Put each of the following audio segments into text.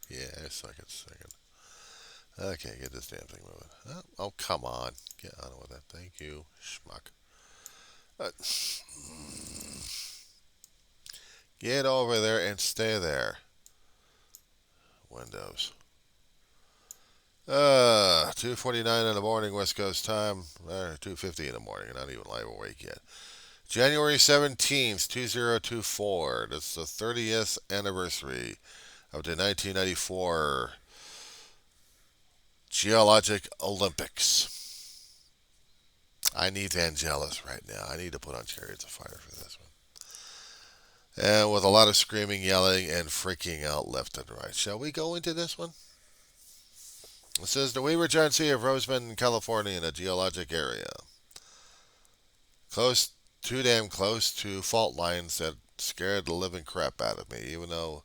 Yeah, I suck at singing. Okay, get this damn thing moving. Oh, come on. Get on with that. Thank you, schmuck. Uh, get over there and stay there. Windows. 2:49 in the morning, West Coast time. 2:50 in the morning. Not even live awake yet. January 17th, 2024. That's the 30th anniversary of the 1994 Geologic Olympics. I need Vangelis right now. I need to put on Chariots of Fire for this one. And with a lot of screaming, yelling, and freaking out left and right. Shall we go into this one? It says the Weaver Giant Sea of Roseman, California, in a geologic area. Close, too damn close to fault lines that scared the living crap out of me. Even though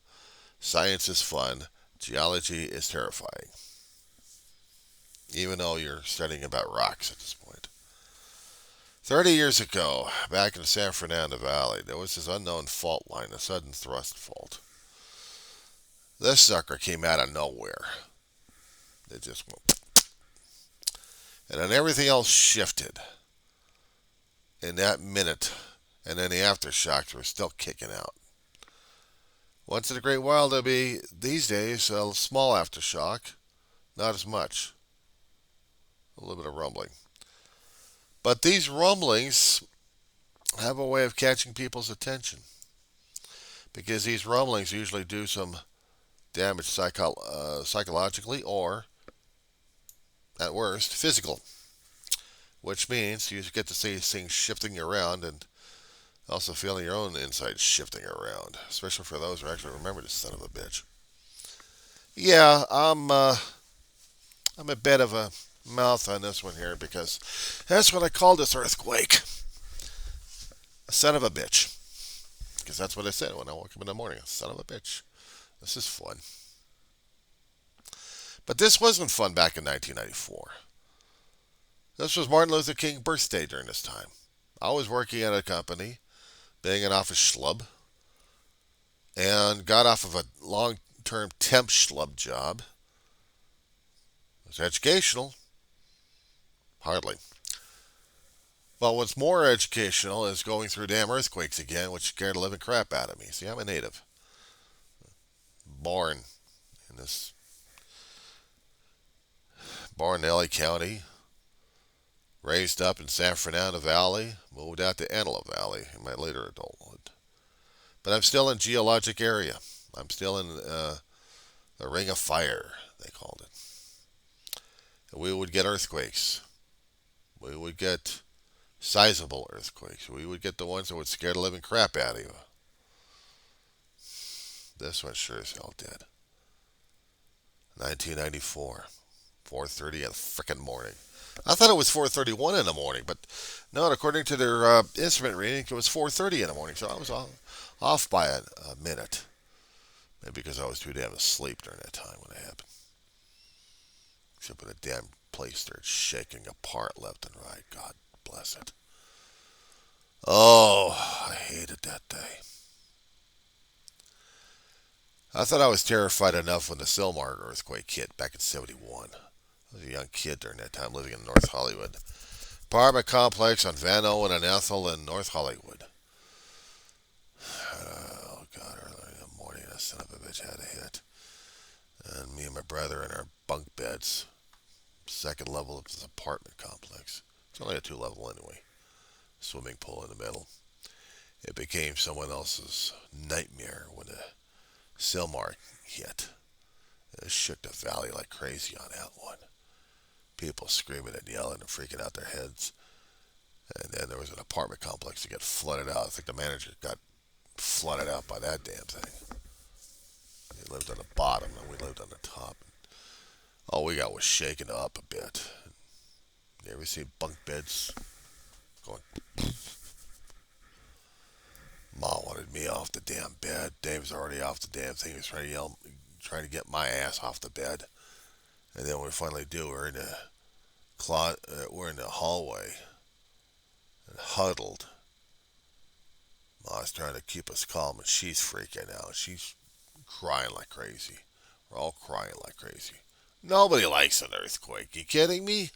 science is fun, geology is terrifying. Even though you're studying about rocks at this point. 30 years ago, back in the San Fernando Valley, there was this unknown fault line, a sudden thrust fault. This sucker came out of nowhere. It just went. And then everything else shifted in that minute. And then the aftershocks were still kicking out. Once in a great while, there'll be, these days, a small aftershock. Not as much. A little bit of rumbling. But these rumblings have a way of catching people's attention. Because these rumblings usually do some damage psychologically or, at worst, physical. Which means you get to see things shifting around and also feeling your own insides shifting around. Especially for those who actually remember this son of a bitch. Yeah, I'm a bit of a mouth on this one here because that's what I call this earthquake. A son of a bitch. Because that's what I said when I woke up in the morning. A son of a bitch. This is fun. But this wasn't fun back in 1994. This was Martin Luther King's birthday during this time. I was working at a company, being an office schlub, and got off of a long-term temp schlub job. It was educational. Hardly. But what's more educational is going through damn earthquakes again, which scared the living crap out of me. See, I'm a native. Born in this, born in LA County, raised up in San Fernando Valley, moved out to Antelope Valley in my later adulthood. But I'm still in geologic area. I'm still in the Ring of Fire, they called it. And we would get earthquakes. We would get sizable earthquakes. We would get the ones that would scare the living crap out of you. This one sure as hell did. 1994, 4:30 in the frickin' morning. I thought it was 4:31 in the morning, but no, according to their instrument reading, it was 4:30 in the morning. So I was off by a minute. Maybe because I was too damn asleep during that time when it happened. Except when the damn place started shaking apart left and right. God bless it. Oh, I hated that day. I thought I was terrified enough when the Silmar earthquake hit back in '71. I was a young kid during that time living in North Hollywood. Apartment complex on Van Owen and Ethel in North Hollywood. Oh, God, early in the morning, that son of a bitch had a hit. And me and my brother in our bunk beds. Second level of this apartment complex. It's only a two-level anyway. Swimming pool in the middle. It became someone else's nightmare when the Silmar hit. It shook the valley like crazy on that one. People screaming and yelling and freaking out their heads. And then there was an apartment complex that got flooded out. I think the manager got flooded out by that damn thing. He lived on the bottom and we lived on the top. All we got was shaken up a bit. You ever see bunk beds going? Ma wanted me off the damn bed. Dave's already off the damn thing. He was trying to yell, trying to get my ass off the bed. And then when we finally do, we're in the hallway and huddled. Ma's trying to keep us calm, and she's freaking out. She's crying like crazy. We're all crying like crazy. Nobody likes an earthquake. You kidding me?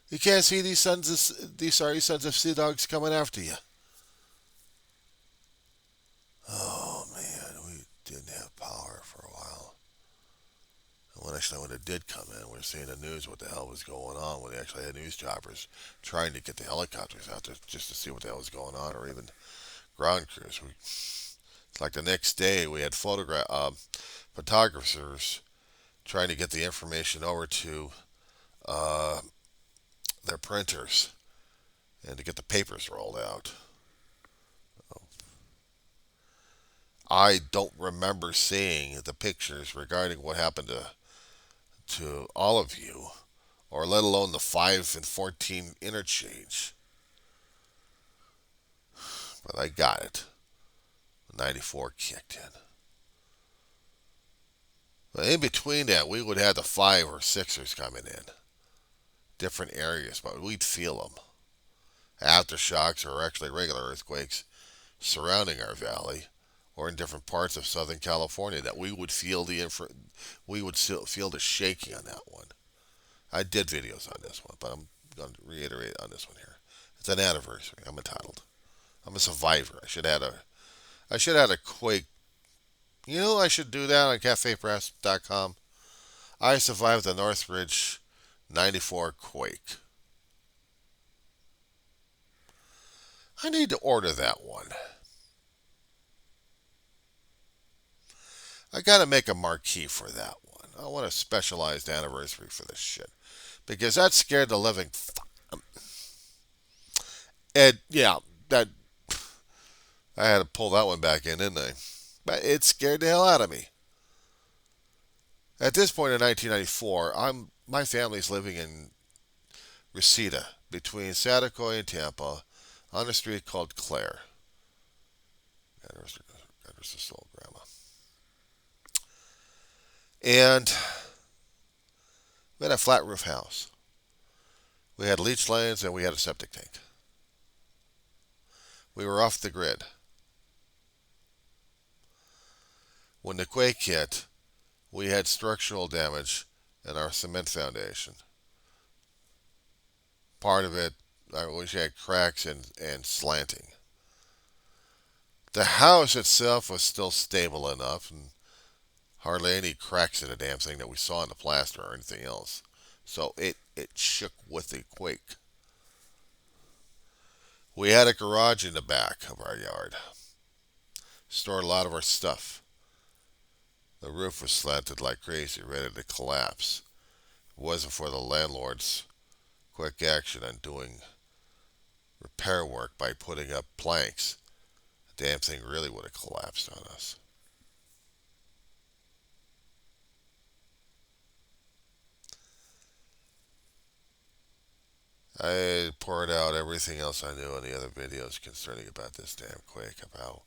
You can't see these sorry sons of sea dogs coming after you. Oh man, we didn't have power for a while. And when it did come in, we were seeing the news what the hell was going on. When they actually had news choppers trying to get the helicopters out there just to see what the hell was going on, or even ground crews. It's like the next day we had photographers trying to get the information over to uh, their printers and to get the papers rolled out. I don't remember seeing the pictures regarding what happened to all of you, or let alone the 5 and 14 interchange. But I got it. 94 kicked in. But in between that, we would have the 5 or 6ers coming in. Different areas, but we'd feel them. Aftershocks are actually regular earthquakes surrounding our valley or in different parts of Southern California that we would still feel the shaking on that one. I did videos on this one, but I'm going to reiterate on this one here. It's an anniversary. I'm entitled. I'm a survivor. I should have had a Quake. You know, I should do that on cafepress.com. I survived the Northridge 94 Quake. I need to order that one. I gotta make a marquee for that one. I want a specialized anniversary for this shit. Because that scared the living. And yeah, that I had to pull that one back in, didn't I? But it scared the hell out of me. At this point in 1994, my family's living in Reseda, between Saticoy and Tampa, on a street called Clare. God rest her soul, Grandma. And we had a flat roof house. We had leach lines and we had a septic tank. We were off the grid. When the quake hit, we had structural damage in our cement foundation. Part of it, we had cracks and slanting. The house itself was still stable enough, and hardly any cracks in the damn thing that we saw in the plaster or anything else. So it shook with the quake. We had a garage in the back of our yard. Stored a lot of our stuff. The roof was slanted like crazy, ready to collapse. If it wasn't for the landlord's quick action on doing repair work by putting up planks, the damn thing really would have collapsed on us. I poured out everything else I knew in the other videos concerning about this damn quake, of how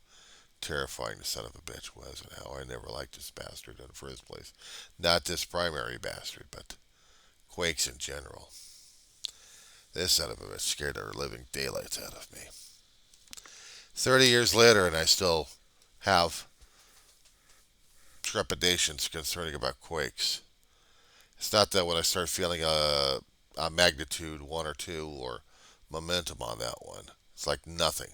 terrifying the son of a bitch was, and how I never liked this bastard in the first place. Not this primary bastard, but quakes in general. This son of a bitch scared the living daylights out of me. 30 years later, and I still have trepidations concerning about quakes. It's not that when I start feeling a magnitude 1 or 2 or momentum on that one, it's like nothing.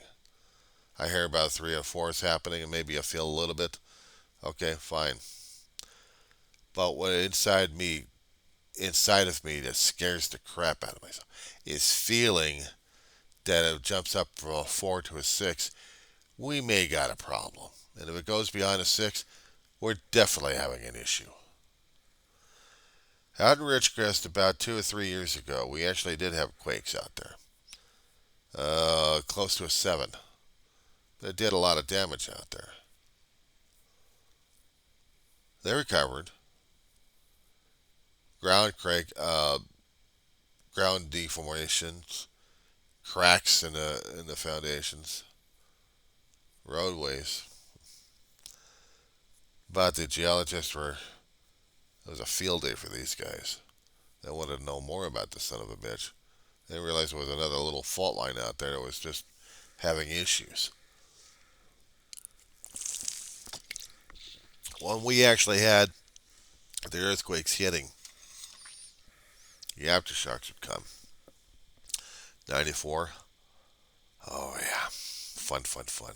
I hear about 3 or 4s happening, and maybe I feel a little bit. Okay, fine. But what inside of me that scares the crap out of myself is feeling that it jumps up from a 4 to a 6. We may got a problem. And if it goes beyond a 6, we're definitely having an issue. Out in Ridgecrest about 2 or 3 years ago, we actually did have quakes out there. Close to a 7. But it did a lot of damage out there. They recovered. Ground deformations, cracks in the foundations, roadways. But the geologists were, it was a field day for these guys. They wanted to know more about the son of a bitch. They realized there was another little fault line out there that was just having issues. When we actually had the earthquakes hitting, the aftershocks would come. 94. Oh, yeah. Fun, fun, fun.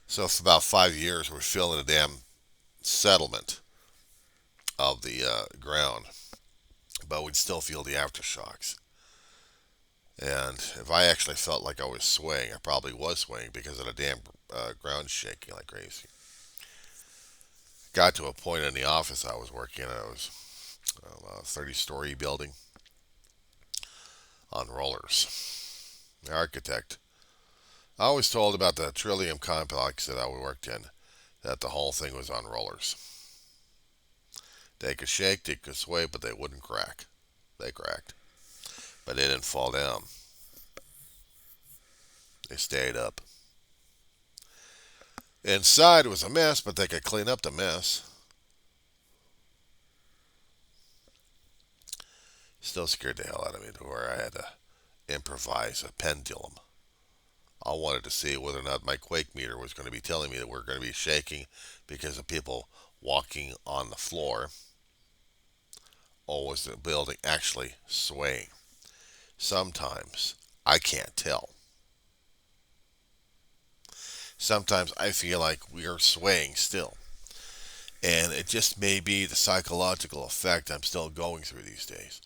So for about 5 years, we're feeling the damn settlement of the ground, but we'd still feel the aftershocks. And if I actually felt like I was swaying, I probably was swaying because of the damn ground shaking like crazy. Got to a point in the office I was working in. I was a 30-story building on rollers. The architect. I was told about the Trillium complex that I worked in that the whole thing was on rollers. They could shake, they could sway, but they wouldn't crack. They cracked, but they didn't fall down. They stayed up. Inside was a mess, but they could clean up the mess. Still scared the hell out of me to where I had to improvise a pendulum. I wanted to see whether or not my quake meter was going to be telling me that we're going to be shaking because of people walking on the floor, or was the building actually swaying? Sometimes I can't tell. Sometimes I feel like we are swaying still. And it just may be the psychological effect I'm still going through these days.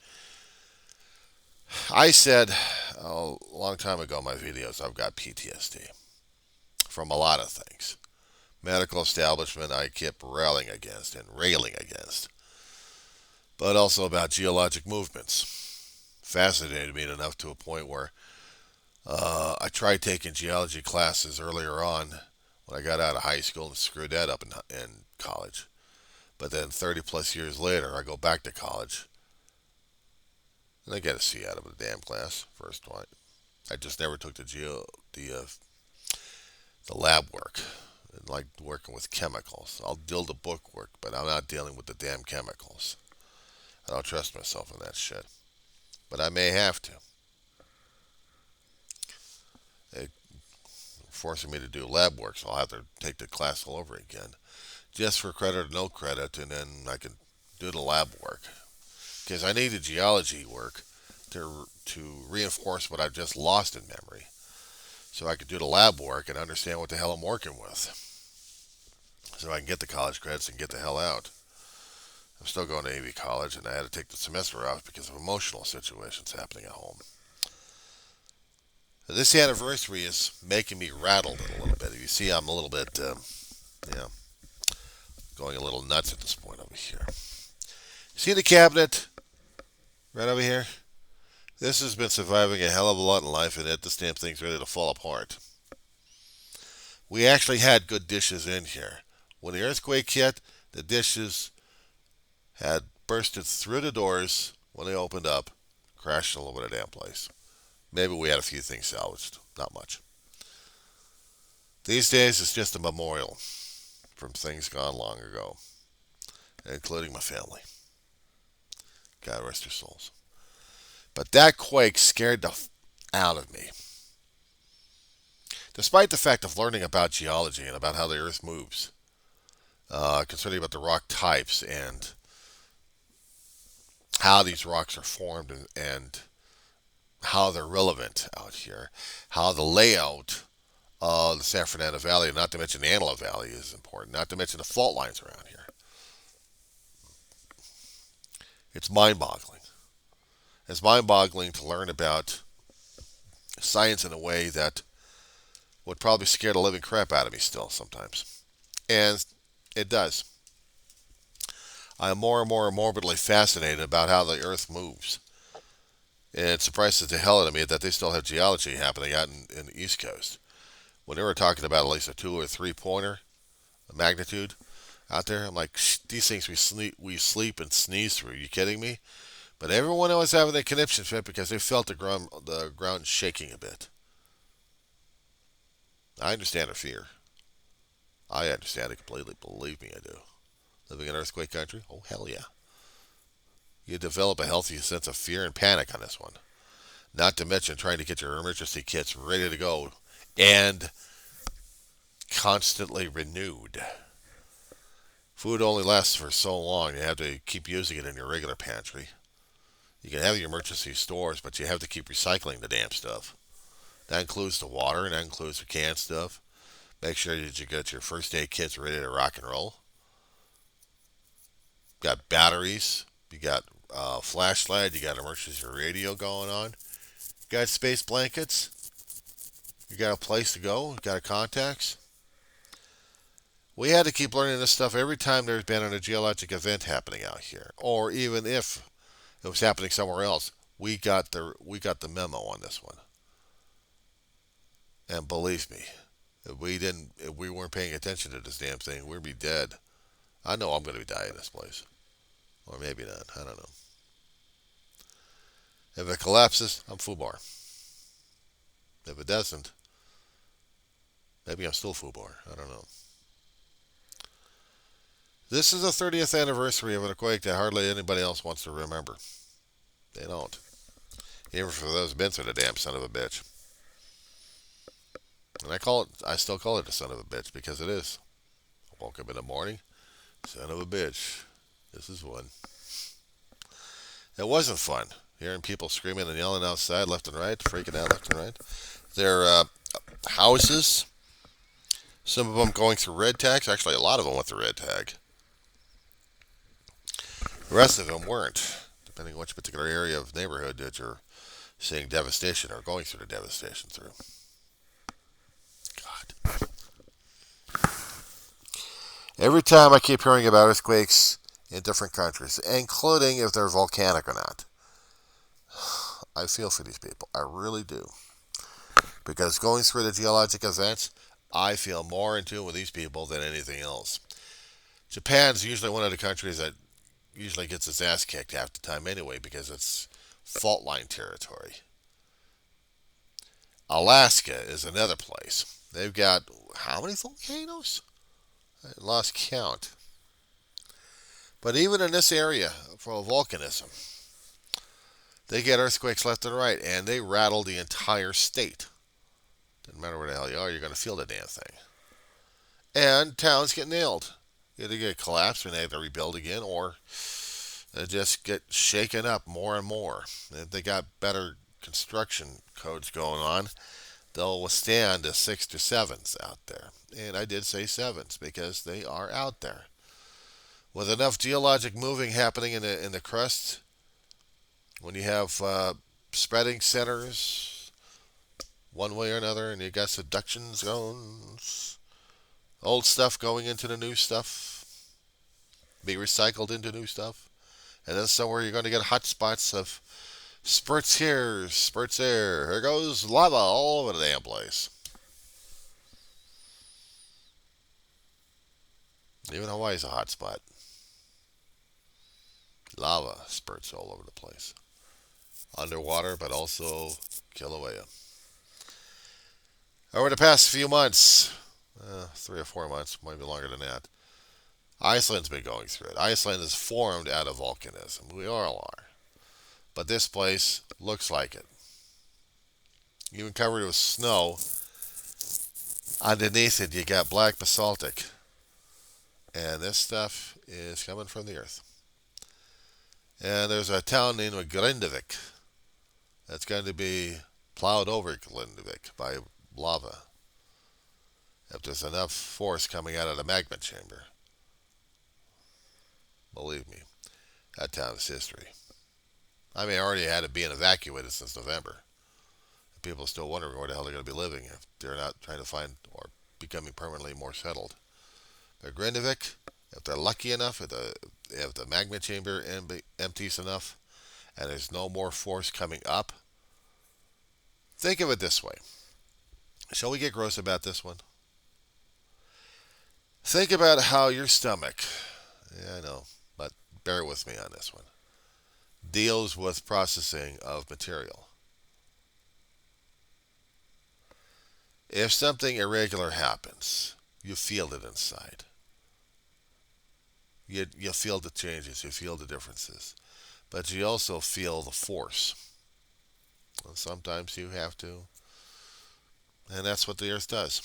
I said a long time ago in my videos I've got PTSD from a lot of things. Medical establishment I kept railing against and railing against, but also about geologic movements. Fascinated me enough to a point where I tried taking geology classes earlier on when I got out of high school and screwed that up in college. But then 30 plus years later, I go back to college and I get a C out of the damn class first one. I just never took the lab work. I like working with chemicals. I'll deal the book work, but I'm not dealing with the damn chemicals. I don't trust myself in that shit. But I may have to. They're forcing me to do lab work, so I'll have to take the class all over again. Just for credit or no credit, and then I can do the lab work. Because I need the geology work to reinforce what I've just lost in memory. So I can do the lab work and understand what the hell I'm working with. So I can get the college credits and get the hell out. I'm still going to AV college, and I had to take the semester off because of emotional situations happening at home. This anniversary is making me rattled a little bit. You see, I'm a little bit, going a little nuts at this point over here. See the cabinet right over here? This has been surviving a hell of a lot in life, and yet this damn thing's ready to fall apart. We actually had good dishes in here. When the earthquake hit, the dishes had bursted through the doors when they opened up, crashed all over the damn place. Maybe we had a few things salvaged. Not much. These days, it's just a memorial from things gone long ago, including my family. God rest their souls. But that quake scared the out of me. Despite the fact of learning about geology and about how the earth moves, concerning about the rock types and how these rocks are formed and how they're relevant out here, how the layout of the San Fernando Valley, not to mention the Antelope Valley, is important, not to mention the fault lines around here. It's mind-boggling. It's mind-boggling to learn about science in a way that would probably scare the living crap out of me still sometimes. And it does. I'm more and more morbidly fascinated about how the Earth moves. And it surprises the hell out of me that they still have geology happening out in the East Coast. When they were talking about at least a 2 or 3 pointer magnitude out there, I'm like, these things we sleep and sneeze through. Are you kidding me? But everyone was having a conniption fit because they felt the ground shaking a bit. I understand their fear. I understand it completely. Believe me, I do. Living in earthquake country? Oh, hell yeah. You develop a healthy sense of fear and panic on this one. Not to mention trying to get your emergency kits ready to go and constantly renewed Food only lasts for so long. You have to keep using it in your regular pantry. You can have your emergency stores, but you have to keep recycling the damn stuff. That includes the water, and that includes the canned stuff. Make sure that you get your first aid kits ready to rock and roll. You got batteries. You got flashlight. You got emergency radio going on. You got space blankets. You got a place to go. You got a contacts. We had to keep learning this stuff every time there's been a geologic event happening out here, or even if it was happening somewhere else. We got the memo on this one. And believe me, if we weren't paying attention to this damn thing, we'd be dead. I know I'm going to be dying in this place, or maybe not. I don't know. If it collapses, I'm FUBAR. If it doesn't, maybe I'm still FUBAR. I don't know. This is the 30th anniversary of a quake that hardly anybody else wants to remember. They don't. Even for those been through the damn son of a bitch. And I still call it the son of a bitch because it is. I woke up in the morning, son of a bitch. This is one. It wasn't fun. Hearing people screaming and yelling outside left and right, freaking out left and right. Their houses, some of them going through red tags. Actually, a lot of them went through red tag. The rest of them weren't, depending on which particular area of neighborhood that you're seeing devastation or going through the devastation through. God. Every time I keep hearing about earthquakes in different countries, including if they're volcanic or not, I feel for these people. I really do. Because going through the geologic events, I feel more in tune with these people than anything else. Japan's usually one of the countries that usually gets its ass kicked half the time anyway because it's fault line territory. Alaska is another place. They've got how many volcanoes? I lost count. But even in this area for volcanism, they get earthquakes left and right, and they rattle the entire state. Doesn't matter where the hell you are, you're going to feel the damn thing. And towns get nailed. Either get collapsed and they have to rebuild again, or they just get shaken up more and more. If they got better construction codes going on, they'll withstand the 6 to 7s out there. And I did say 7s because they are out there. With enough geologic moving happening in the crust, when you have spreading centers one way or another, and you got subduction zones, old stuff going into the new stuff, be recycled into new stuff, and then somewhere you're going to get hot spots of spurts here, spurts there. Here goes lava all over the damn place. Even Hawaii's a hot spot. Lava spurts all over the place. Underwater, but also Kilauea. Over the past few months, 3 or 4 months, might be longer than that, Iceland's been going through it. Iceland is formed out of volcanism. We all are. But this place looks like it. Even covered with snow. Underneath it, you got black basaltic. And this stuff is coming from the earth. And there's a town named Grindavik that's going to be plowed over Grindavik by lava. If there's enough force coming out of the magma chamber. Believe me, that town is history. I mean, already had it being evacuated since November. People are still wondering where the hell they're going to be living if they're not trying to find or becoming permanently more settled. But Grindavik, if they're lucky enough, if the magma chamber empties enough, and there's no more force coming up, think of it this way. Shall we get gross about this one? Think about how your stomach, yeah, I know, but bear with me on this one, deals with processing of material. If something irregular happens, you feel it inside. You feel the changes, you feel the differences, but you also feel the force. And sometimes you have to, and that's what the earth does.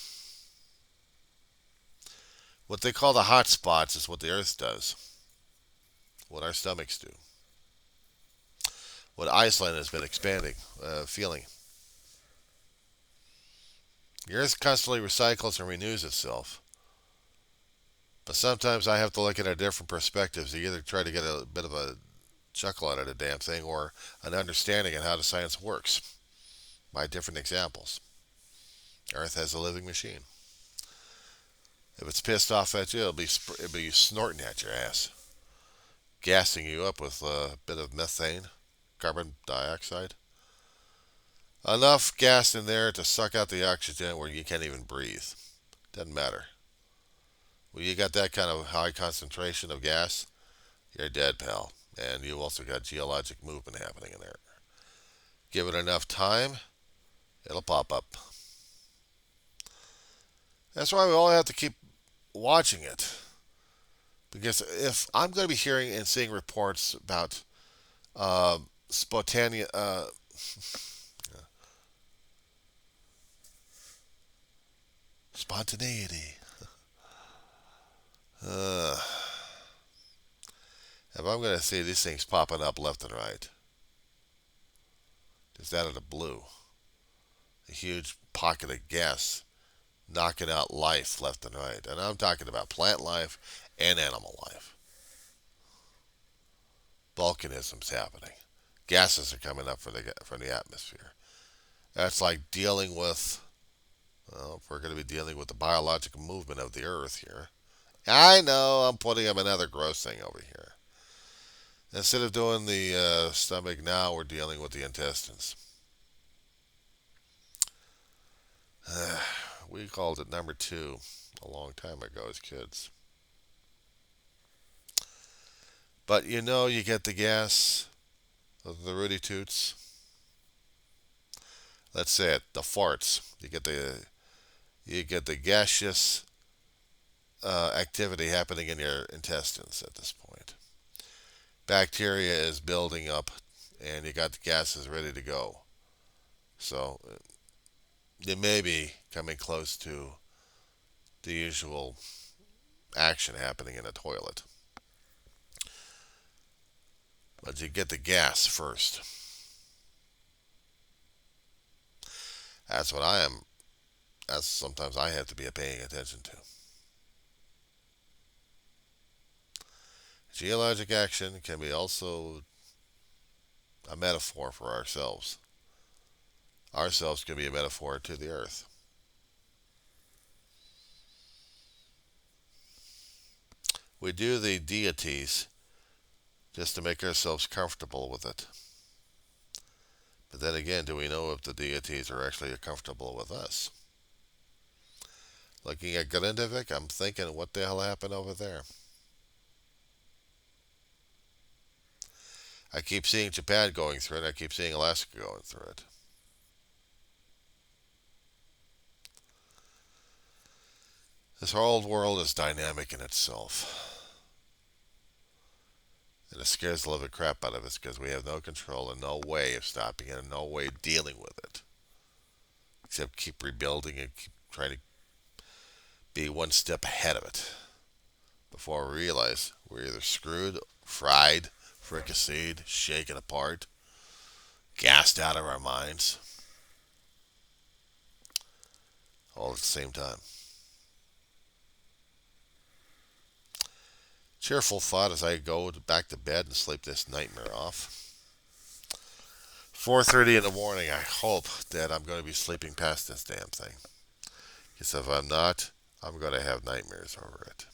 What they call the hot spots is what the Earth does, what our stomachs do, what Iceland has been expanding, feeling. The Earth constantly recycles and renews itself. But sometimes I have to look at it different perspectives to either try to get a bit of a chuckle out of the damn thing or an understanding of how the science works by different examples. Earth has a living machine. If it's pissed off at you, it'll be snorting at your ass, gassing you up with a bit of methane, carbon dioxide. Enough gas in there to suck out the oxygen where you can't even breathe. Doesn't matter. When you got that kind of high concentration of gas, you're dead, pal. And you've also got geologic movement happening in there. Give it enough time, it'll pop up. That's why we all have to keep watching it. Because if I'm going to be hearing and seeing reports about spontaneous, spontaneity, uh, if I'm going to see these things popping up left and right, just out of the blue, a huge pocket of gas knocking out life left and right. And I'm talking about plant life and animal life. Volcanism's happening. Gases are coming up from the atmosphere. That's like dealing with, well, if we're going to be dealing with the biological movement of the earth here. I know I'm putting up another gross thing over here. Instead of doing the stomach now, we're dealing with the intestines. We called it number 2 a long time ago as kids. But you know, you get the gas, the Rudy Toots. Let's say it, the farts. You get the gaseous activity happening in your intestines at this point. Bacteria is building up, and you got the gases ready to go. So you may be coming close to the usual action happening in a toilet. But you get the gas first. That's what I am. That's sometimes I have to be paying attention to. Geologic action can be also a metaphor for ourselves. Ourselves can be a metaphor to the earth. We do the deities just to make ourselves comfortable with it. But then again, do we know if the deities are actually comfortable with us? Looking at Grindavik, I'm thinking, what the hell happened over there? I keep seeing Japan going through it. I keep seeing Alaska going through it. This whole world is dynamic in itself. And it scares the living crap out of us because we have no control and no way of stopping it and no way of dealing with it. Except keep rebuilding and keep trying to be one step ahead of it. Before we realize we're either screwed, fried, fricasseed, shaken apart, gassed out of our minds, all at the same time. Cheerful thought as I go back to bed and sleep this nightmare off. 4:30 in the morning, I hope that I'm going to be sleeping past this damn thing. Because if I'm not, I'm going to have nightmares over it.